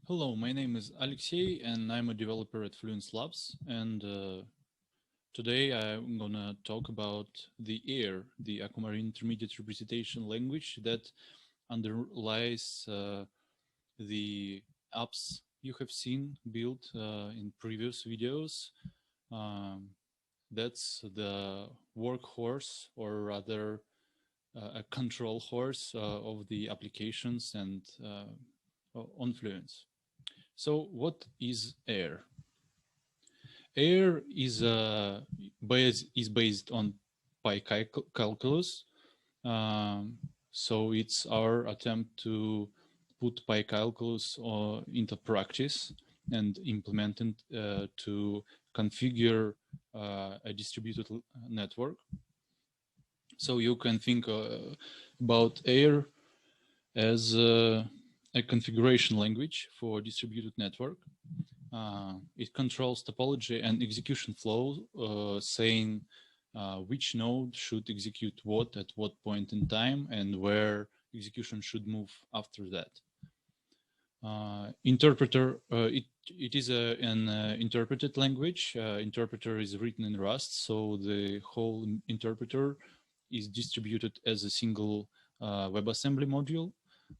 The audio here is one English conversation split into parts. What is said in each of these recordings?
Hello, my name is Alexey and I'm a developer at Fluence Labs. And today I'm gonna talk about the AIR, the Aquamarine Intermediate Representation Language that underlies the apps you have seen built in previous videos. Um, that's the workhorse, or rather a control horse of the applications and on Fluence. So what is AIR? AIR is based on calculus. So it's our attempt to put calculus into practice and implement it to configure a distributed network. So you can think about AIR as a configuration language for distributed network. It controls topology and execution flow, saying which node should execute what at what point in time and where execution should move after that. Interpreter, it is an interpreted language. Interpreter is written in Rust, so the whole interpreter is distributed as a single WebAssembly module.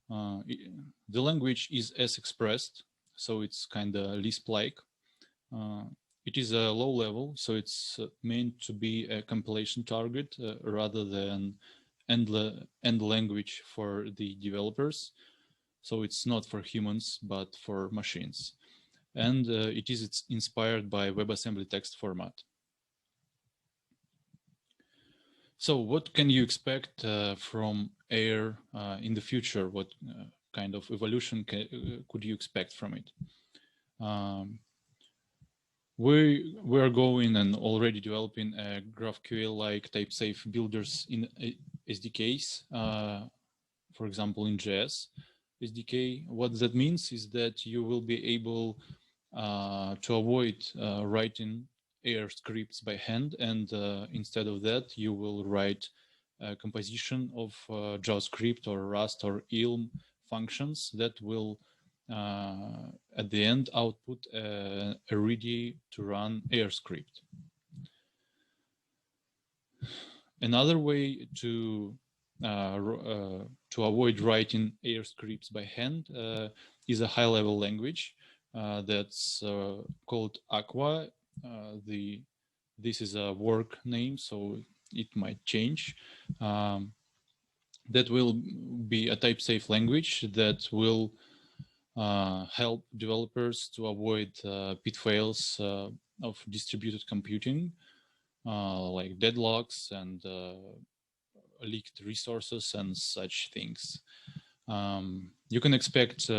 The language is as expressed, so it's kind of Lisp-like. It is a low level, so it's meant to be a compilation target rather than end language for the developers. So it's not for humans, but for machines. And it is inspired by WebAssembly text format. So what can you expect from AIR in the future? What kind of evolution could you expect from it? We are going and already developing a GraphQL-like type-safe builders in SDKs, for example, in JS SDK. What that means is that you will be able to avoid writing AIR scripts by hand, and instead of that, you will write a composition of JavaScript or Rust or Elm functions that will at the end output a ready to run AIR script. Another way to avoid writing AIR scripts by hand is a high-level language that's called Aqua. This is a work name, so it might change. That will be a type-safe language that will help developers to avoid pitfalls of distributed computing, like deadlocks and leaked resources and such things. You can expect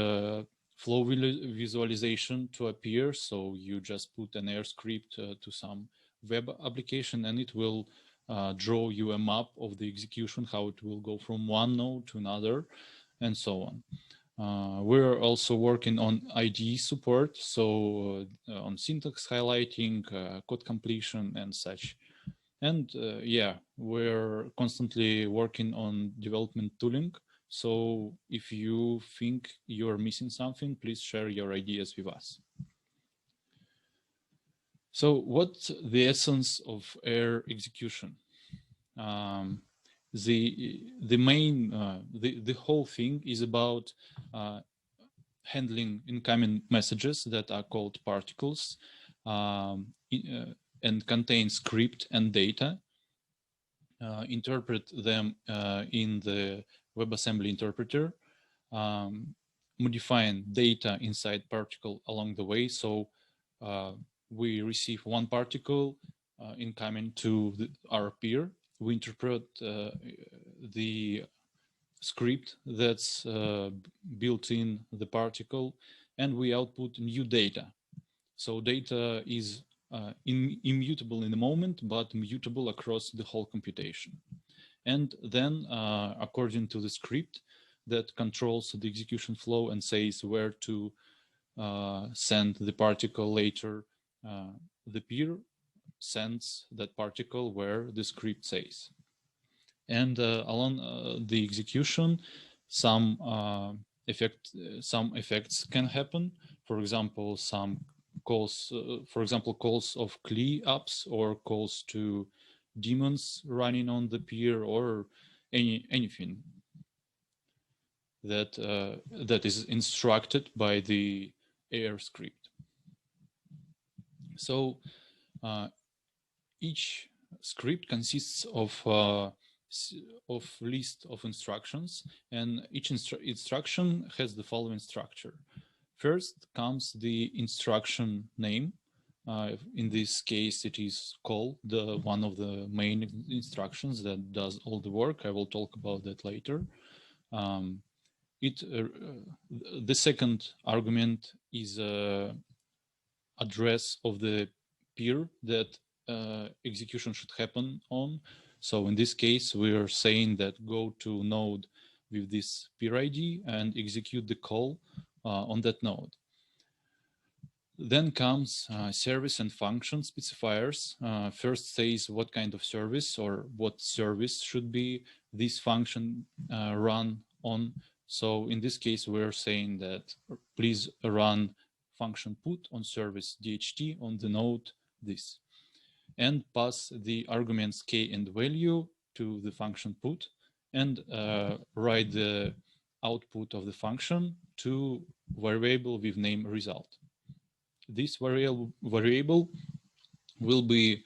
flow visualization to appear, so you just put an AIR script to some web application and it will draw you a map of the execution, how it will go from one node to another, and so on. We're also working on IDE support, so on syntax highlighting, code completion, and such. And yeah, we're constantly working on development tooling. So if you think you're missing something, please share your ideas with us. So what's the essence of AIR execution? The whole thing is about handling incoming messages that are called particles and contain script and data, interpret them in the WebAssembly interpreter, modifying data inside particle along the way. So we receive one particle incoming to our peer. We interpret the script that's built in the particle, and we output new data. So data is immutable in the moment, but mutable across the whole computation. And then, according to the script that controls the execution flow and says where to send the particle later, the peer sends that particle where the script says. And along the execution, some some effects can happen. For example, some calls, calls of CLI apps or calls to daemons running on the peer or anything that that is instructed by the AR script. So each script consists of list of instructions, and each instruction has the following structure. First comes the instruction name. In this case, it is call, the one of the main instructions that does all the work. I will talk about that later. The second argument is address of the peer that execution should happen on. So in this case, we are saying that go to node with this peer ID and execute the call on that node. Then comes service and function specifiers. First says what kind of service or what service should be this function run on. So in this case, we're saying that please run function put on service DHT on the node this, and pass the arguments k and value to the function put, and write the output of the function to variable with name result. This variable will be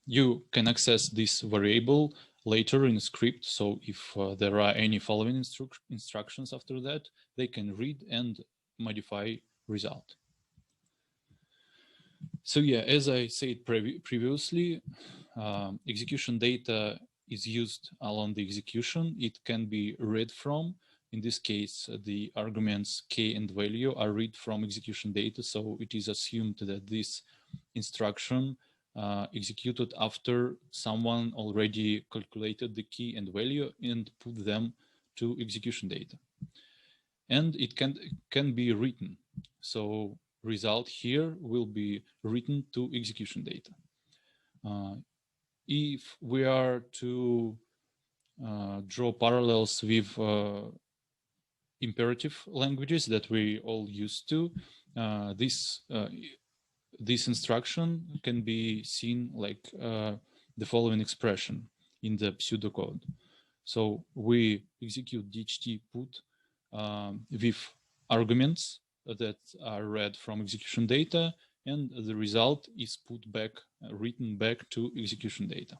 you can access this variable later in the script. So if there are any following instructions after that, they can read and modify result. So yeah, as I said previously, execution data is used along the execution. It can be read from. In this case, the arguments k and value are read from execution data. So it is assumed that this instruction executed after someone already calculated the key and value and put them to execution data. And it can be written. So result here will be written to execution data. If we are to draw parallels with imperative languages that we all used to, this instruction can be seen like the following expression in the pseudocode. So we execute DHT put with arguments that are read from execution data, and the result is put back, written back to execution data.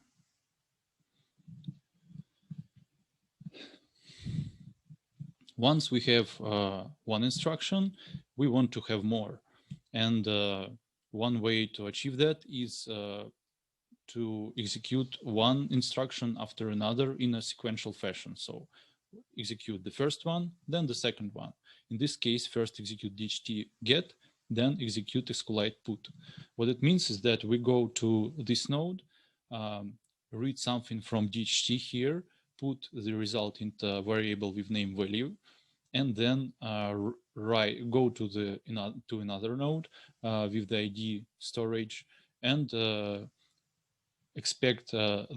Once we have one instruction, we want to have more. And one way to achieve that is to execute one instruction after another in a sequential fashion. So execute the first one, then the second one. In this case, first execute DHT get, then execute SQLite put. What it means is that we go to this node, read something from DHT here, put the result into a variable with name value, and then go to another node with the ID storage, and expect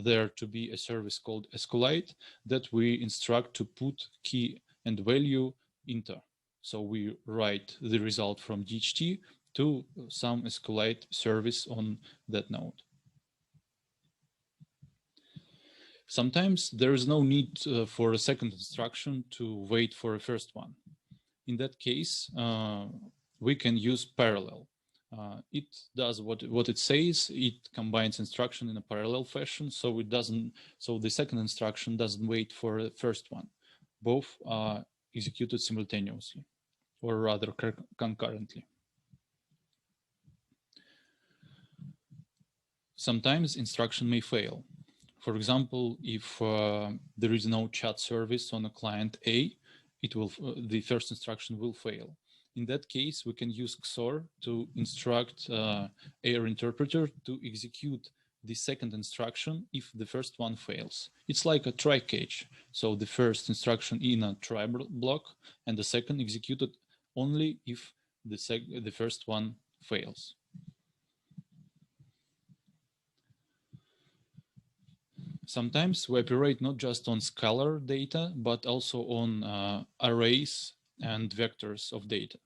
there to be a service called SQLite that we instruct to put key and value into. So we write the result from DHT to some SQLite service on that node. Sometimes there is no need for a second instruction to wait for a first one. In that case, we can use parallel. It does what it says. It combines instruction in a parallel fashion, so it doesn't. So the second instruction doesn't wait for the first one. Both are executed simultaneously, or rather concurrently. Sometimes instruction may fail. For example, if there is no chat service on a client A, the first instruction will fail. In that case, we can use XOR to instruct AR interpreter to execute the second instruction if the first one fails. It's like a try catch. So the first instruction in a try block, and the second executed only if the first one fails. Sometimes we operate not just on scalar data, but also on arrays and vectors of data.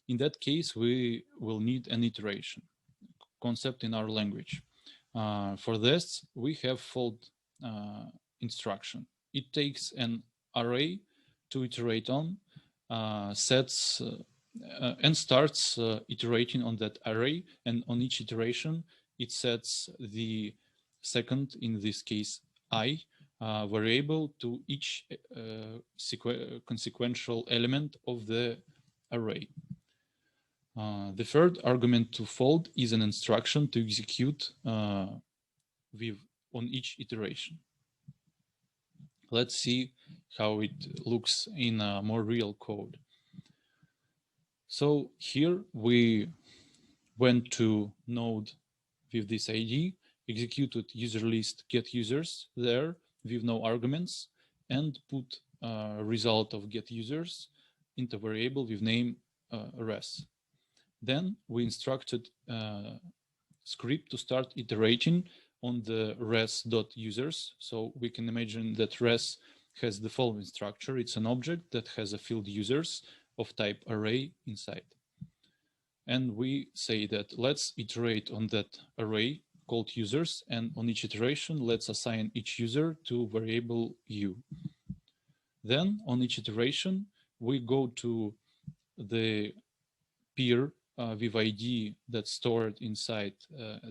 In that case, we will need an iteration concept in our language. For this, we have fold instruction. It takes an array to iterate on, sets and starts iterating on that array, and on each iteration, it sets the second, in this case, I, variable to each consequential element of the array. The third argument to fold is an instruction to execute with on each iteration. Let's see how it looks in a more real code. So here we went to node with this ID, executed user list get users there with no arguments, and put a result of get users into variable with name res. Then we instructed script to start iterating on the res.users. So we can imagine that res has the following structure. It's an object that has a field users of type array inside. And we say that let's iterate on that array called users, and on each iteration, let's assign each user to variable u. Then on each iteration, we go to the peer with ID that's stored inside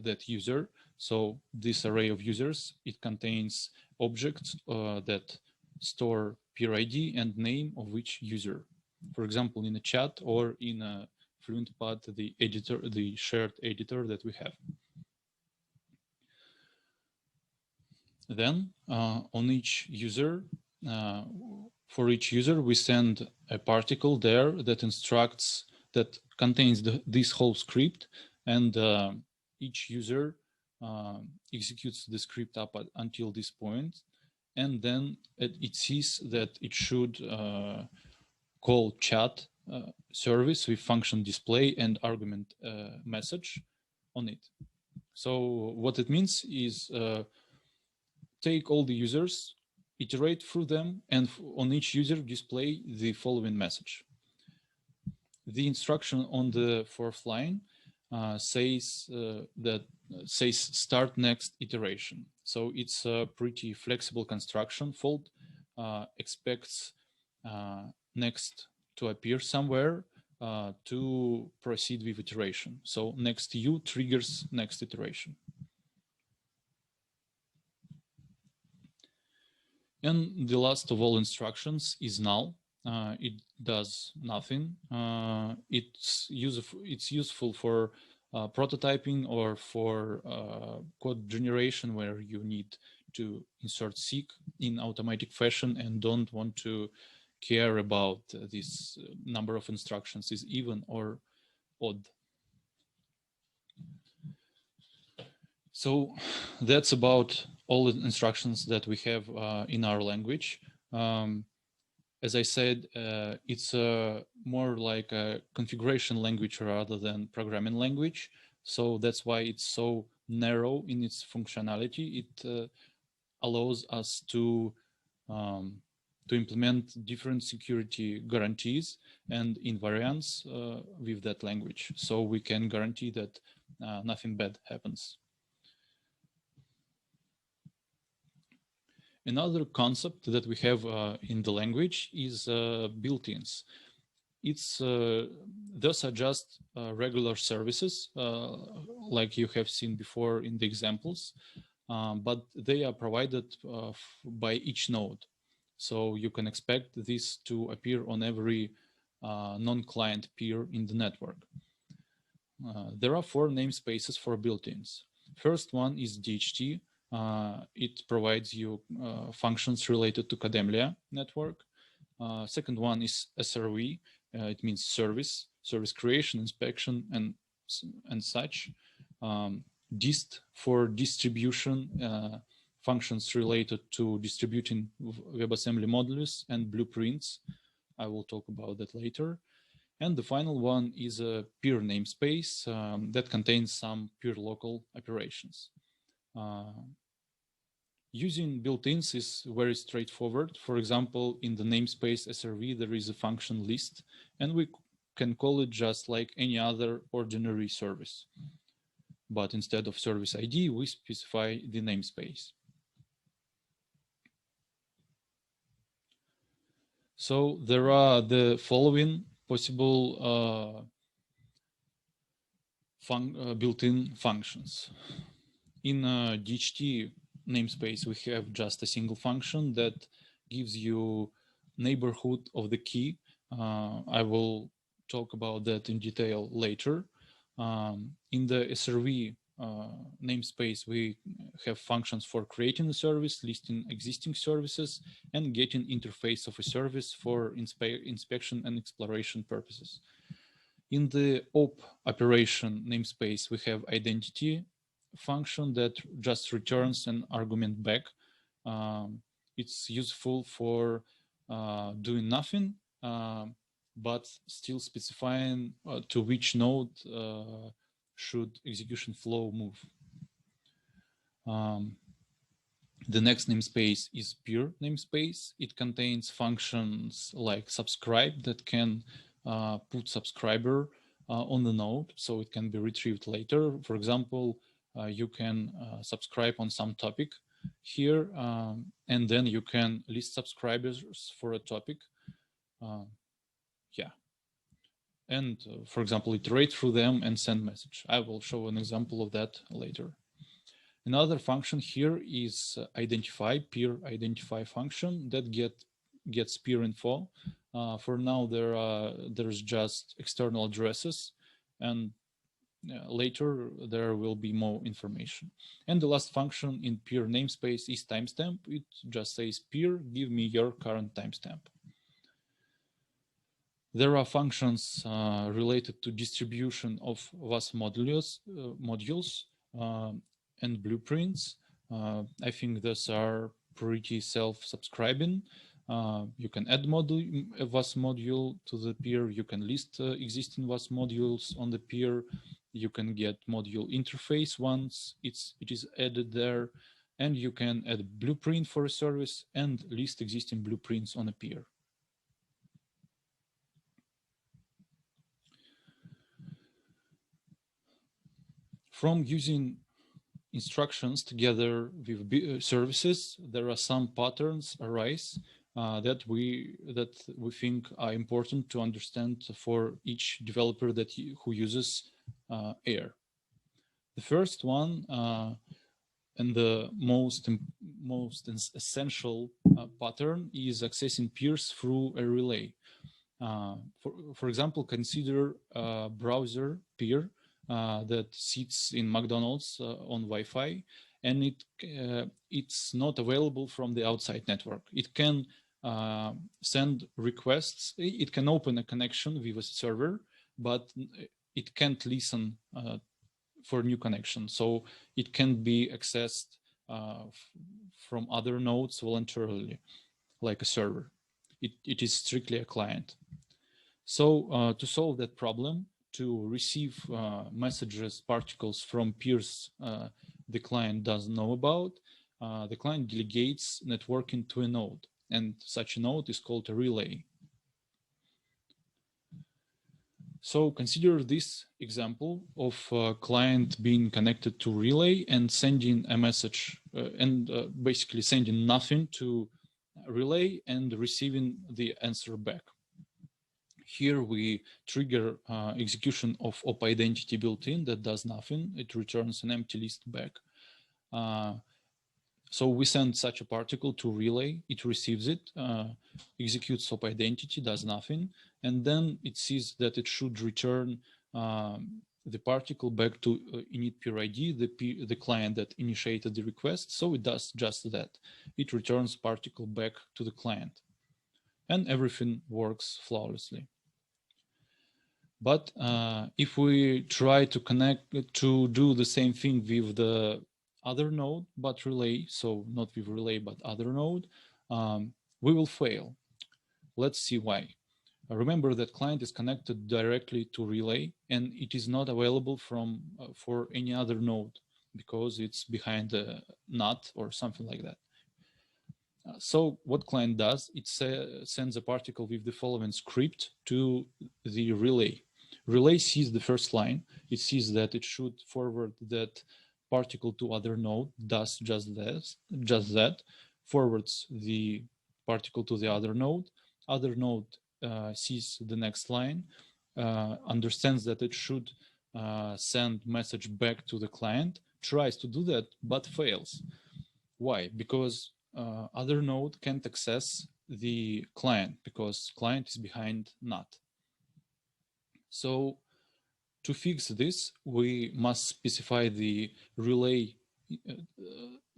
that user. So this array of users, it contains objects that store peer ID and name of which user. For example, in a chat or in a FluentPath, the editor, the shared editor that we have. Then on each user, for each user, we send a particle there that instructs, that contains this whole script, and each user executes the script up until this point, and then it sees that it should call chat service with function display and argument message on it. So what it means is take all the users, iterate through them, and on each user display the following message. The instruction on the fourth line says start next iteration. So it's a pretty flexible construction. Fold expects next to appear somewhere to proceed with iteration. So next u triggers next iteration. And the last of all instructions is null. It does nothing. It's useful for prototyping or for code generation where you need to insert seek in automatic fashion and don't want to care about this number of instructions is even or odd. So that's about all the instructions that we have in our language. As I said, it's more like a configuration language rather than programming language. So that's why it's so narrow in its functionality. It allows us to implement different security guarantees and invariants with that language. So we can guarantee that nothing bad happens. Another concept that we have in the language is built-ins. Those are just regular services, like you have seen before in the examples, but they are provided by each node. So you can expect this to appear on every non-client peer in the network. There are 4 namespaces for built-ins. First one is DHT. It provides you functions related to Kademlia network. Second one is SRV. It means service creation, inspection, and such. Dist for distribution, functions related to distributing WebAssembly modules and blueprints. I will talk about that later. And the final one is a peer namespace that contains some peer local operations. Using built-ins is very straightforward. For example, in the namespace SRV, there is a function list, and we can call it just like any other ordinary service. But instead of service ID, we specify the namespace. So there are the following possible built-in functions. In DHT namespace, we have just a single function that gives you neighborhood of the key. I will talk about that in detail later. In the SRV namespace, we have functions for creating a service, listing existing services, and getting interface of a service for inspection and exploration purposes. In the op operation namespace, we have identity function that just returns an argument back. It's useful for doing nothing, but still specifying to which node should execution flow move. The next namespace is peer namespace. It contains functions like subscribe that can put subscriber on the node, so it can be retrieved later. For example, you can subscribe on some topic here, and then you can list subscribers for a topic. Yeah. And for example, iterate through them and send message. I will show an example of that later. Another function here is identify, peer identify function that gets peer info. For now, there's just external addresses, and later there will be more information. And the last function in peer namespace is timestamp. It just says peer, give me your current timestamp. There are functions related to distribution of VAS modules and blueprints. I think those are pretty self-subscribing. You can add a VAS module to the peer. You can list existing VAS modules on the peer. You can get module interface once it is added there. And you can add a blueprint for a service and list existing blueprints on a peer. From using instructions together with services, there are some patterns arise that we think are important to understand for each developer who uses AIR. The first one and the most essential pattern is accessing peers through a relay. For example, consider a browser peer that sits in McDonald's on Wi-Fi, and it's not available from the outside network. It can send requests. It can open a connection with a server, but it can't listen for new connections. So it can be accessed from other nodes voluntarily, like a server. It is strictly a client. So to solve that problem, to receive messages, particles from peers the client doesn't know about, the client delegates networking to a node, and such a node is called a relay. So consider this example of a client being connected to relay and sending a message and basically sending nothing to relay and receiving the answer back. Here we trigger execution of op identity built-in that does nothing. It returns an empty list back. So we send such a particle to relay. It receives it, executes op identity, does nothing, and then it sees that it should return the particle back to init peer ID, the client that initiated the request. So it does just that. It returns particle back to the client, and everything works flawlessly. But if we try to do the same thing with the other node, but relay, so not with relay, but other node, we will fail. Let's see why. Remember that client is connected directly to relay, and it is not available for any other node. because it's behind a NOT or something like that. So what client does, it sends a particle with the following script to the relay. Relay sees the first line. It sees that it should forward that particle to other node, does just that, forwards the particle to the other node. Other node sees the next line, understands that it should send message back to the client, tries to do that, but fails. Why? Because other node can't access the client because client is behind NOT. So to fix this, we must specify the relay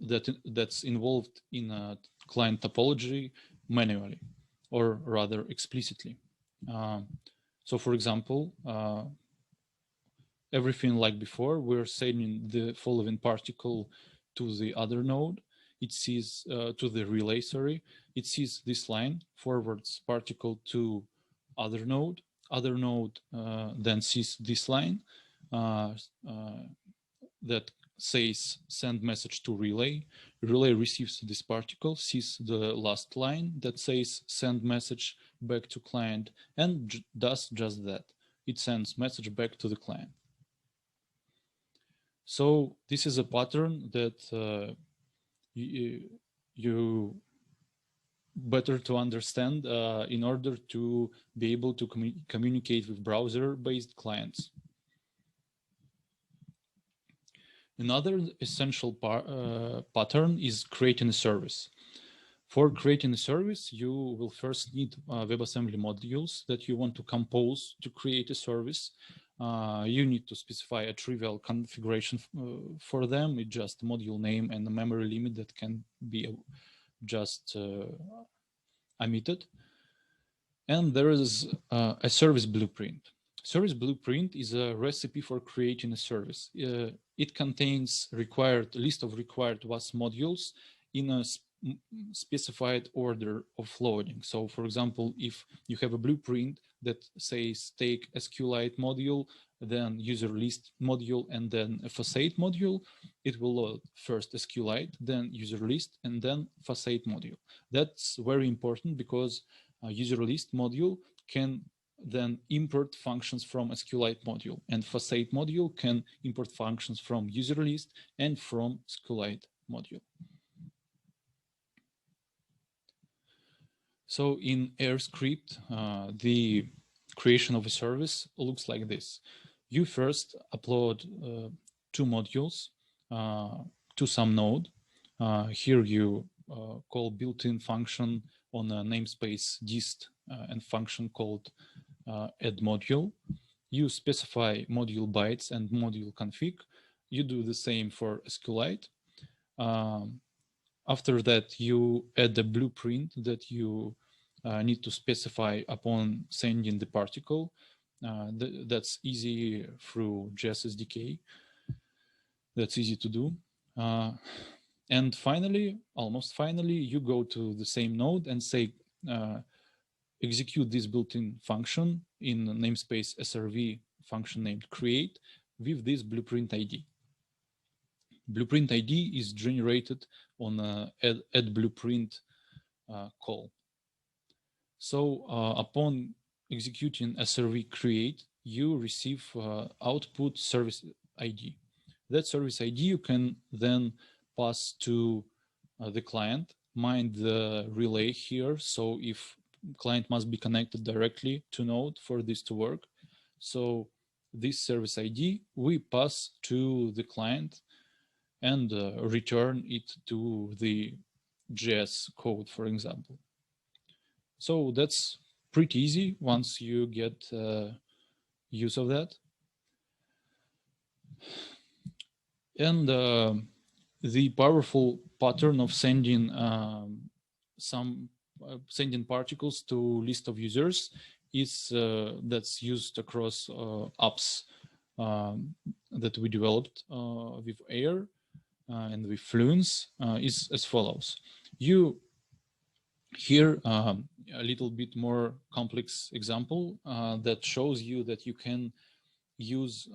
that's involved in a client topology manually, or rather explicitly. So for example, everything like before, we're sending the following particle to the other node. It sees to the relay, sorry. It sees this line, forwards particle to other node. Other node then sees this line that says send message to relay. Relay receives this particle, sees the last line that says send message back to client, and does just that. It sends message back to the client. So this is a pattern that you better to understand in order to be able to communicate with browser-based clients. Another essential pattern is creating a service. For creating a service, you will first need WebAssembly modules that you want to compose to create a service. You need to specify a trivial configuration for them. It's just a module name and a memory limit that can be just omitted. And there is a service blueprint. Service blueprint is a recipe for creating a service. It contains list of required WAS modules in a specified order of loading. So for example, if you have a blueprint that says take SQLite module, then user list module, and then a facade module, it will load first SQLite, then user list, and then facade module. That's very important because user list module can then import functions from SQLite module, and facade module can import functions from user list and from SQLite module. So in AirScript, the creation of a service looks like this. You first upload 2 modules to some node. Here you call built-in function on a namespace dist and function called add module. You specify module bytes and module config. You do the same for SQLite. After that, you add a blueprint that you need to specify upon sending the particle. That's easy through JS SDK. That's easy to do. And finally, almost finally, you go to the same node and say, execute this built-in function in namespace SRV function named create with this blueprint ID. Blueprint ID is generated on a add blueprint call. So upon executing SRV create, you receive output service ID. That service ID you can then pass to the client, mind the relay here. So if client must be connected directly to node for this to work. So this service ID we pass to the client and return it to the JS code, for example. So that's pretty easy once you get use of that. And the powerful pattern of sending sending particles to list of users is that's used across apps that we developed with Air and with Fluence is as follows. You here a little bit more complex example that shows you that you can use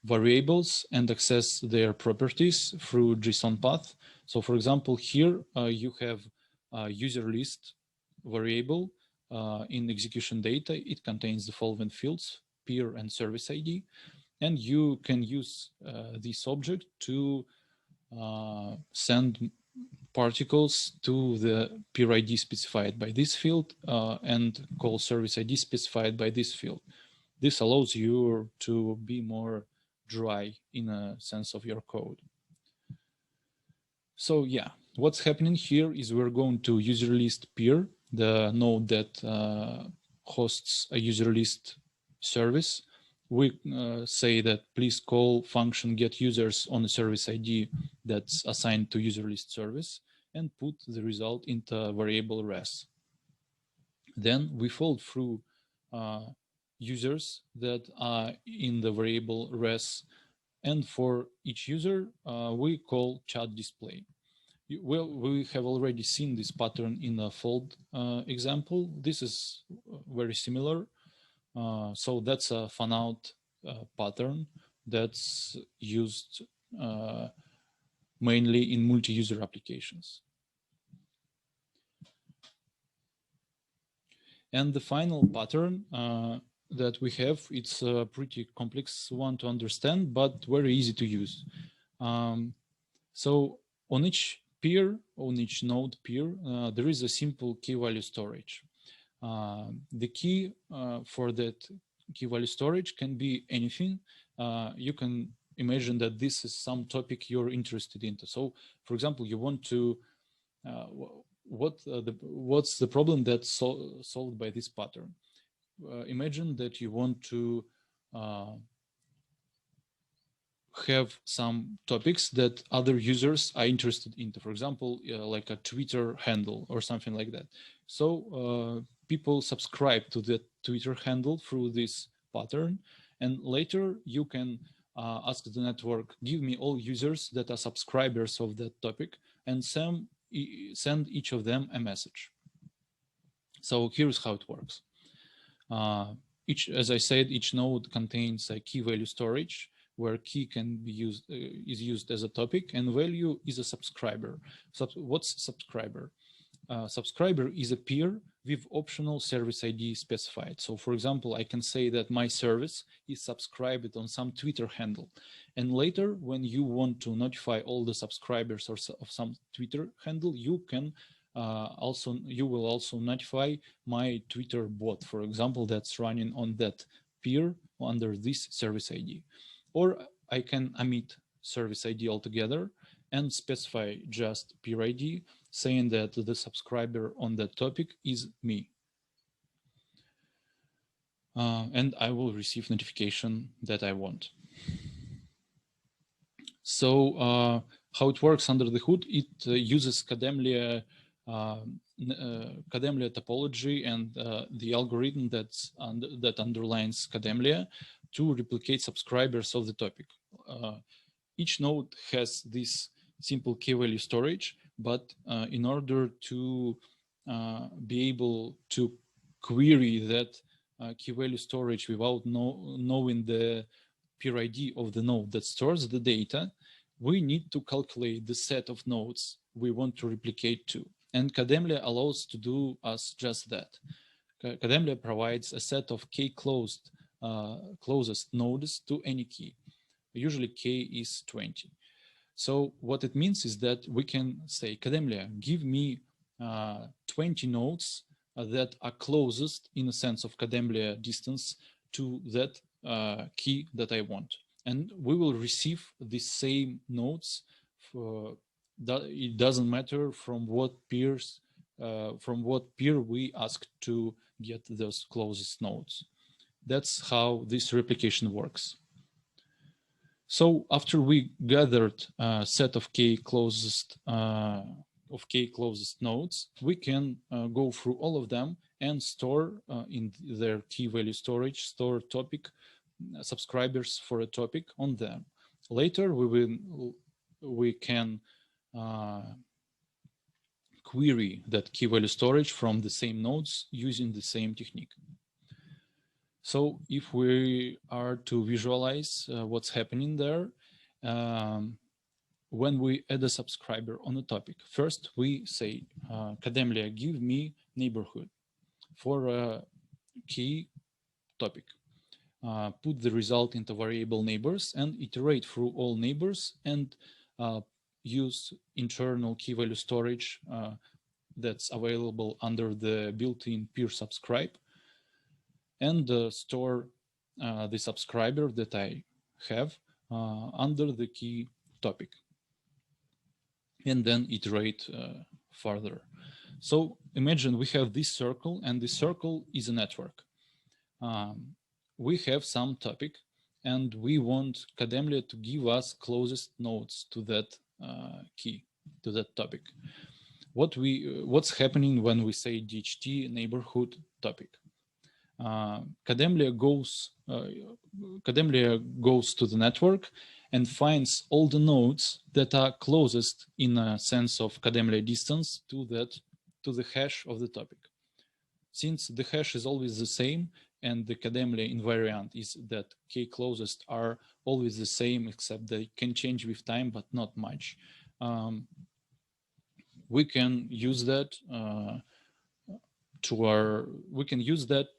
variables and access their properties through JSON path. So for example, here you have a user list variable in execution data. It contains the following fields: peer and service ID. And you can use this object to send particles to the peer ID specified by this field and call service ID specified by this field. This allows you to be more dry in a sense of your code. So yeah, what's happening here is we're going to user list peer, the node that hosts a user list service. We say that please call function get users on a service ID that's assigned to user list service and put the result into variable res. Then we fold through users that are in the variable res, and for each user we call chat display. Well, we have already seen this pattern in a fold example. This is very similar. So that's a fan out pattern that's used mainly in multi-user applications. And the final pattern that we have, it's a pretty complex one to understand, but very easy to use. So on each peer, on each node peer, there is a simple key value storage. The key for that key value storage can be anything. You can imagine that this is some topic you're interested in. So, for example, you want to, what's the problem that's solved by this pattern? Imagine that you want to have some topics that other users are interested in. For example, like a Twitter handle or something like that. So people subscribe to the Twitter handle through this pattern, and later you can ask the network, give me all users that are subscribers of that topic, and send each of them a message. So here's how it works. As I said, each node contains a key value storage, where key can be used is used as a topic, and value is a subscriber. So what's subscriber? Subscriber is a peer with optional service ID specified. So for example, I can say that my service is subscribed on some Twitter handle. And later, when you want to notify all the subscribers of some Twitter handle, you can you will also notify my Twitter bot, for example, that's running on that peer under this service ID. Or I can omit service ID altogether and specify just peer ID, saying that the subscriber on that topic is me. And I will receive notification that I want. So how it works under the hood, it uses Kademlia topology and the algorithm that underlines Kademlia to replicate subscribers of the topic. Each node has this simple key value storage, but in order to be able to query that key value storage without knowing the peer ID of the node that stores the data, we need to calculate the set of nodes we want to replicate to. And Kademlia allows to do us just that. Kademlia provides a set of k-closest nodes to any key. Usually k is 20. So what it means is that we can say, Kademlia, give me 20 nodes that are closest in a sense of Kademlia distance to that key that I want. And we will receive the same nodes. It doesn't matter from what peer we ask to get those closest nodes. That's how this replication works. So after we gathered a set of k closest nodes, we can go through all of them and store in their key value storage, store topic subscribers for a topic on them. Later, we can query that key value storage from the same nodes using the same technique. So if we are to visualize what's happening there, when we add a subscriber on a topic, first we say, Kademlia, give me neighborhood for a key topic. Put the result into variable neighbors and iterate through all neighbors and use internal key value storage that's available under the built-in peer subscribe, and store the subscriber that I have under the key topic, and then iterate further. So imagine we have this circle, and this circle is a network. We have some topic, and we want Kademlia to give us closest nodes to that key, to that topic. What's happening when we say DHT neighborhood topic? Kademlia goes to the network and finds all the nodes that are closest in a sense of Kademlia distance to the hash of the topic. Since the hash is always the same and the Kademlia invariant is that k closest are always the same, except they can change with time, but not much. We can use that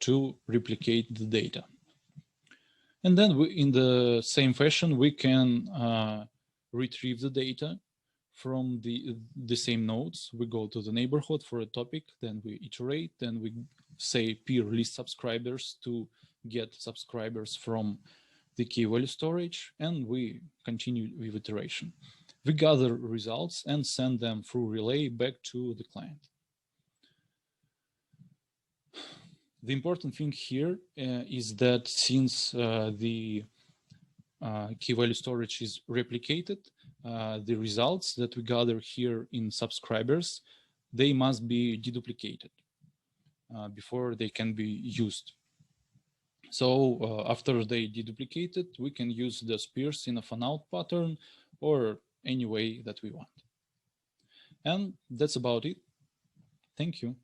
to replicate the data. And then in the same fashion, we can retrieve the data from the same nodes. We go to the neighborhood for a topic, then we iterate, then we say peer list subscribers to get subscribers from the key value storage, and we continue with iteration. We gather results and send them through relay back to the client. The important thing here is that since the key value storage is replicated, the results that we gather here in subscribers, they must be deduplicated before they can be used. So after they deduplicated, we can use the spears in a fan-out pattern or any way that we want. And that's about it. Thank you.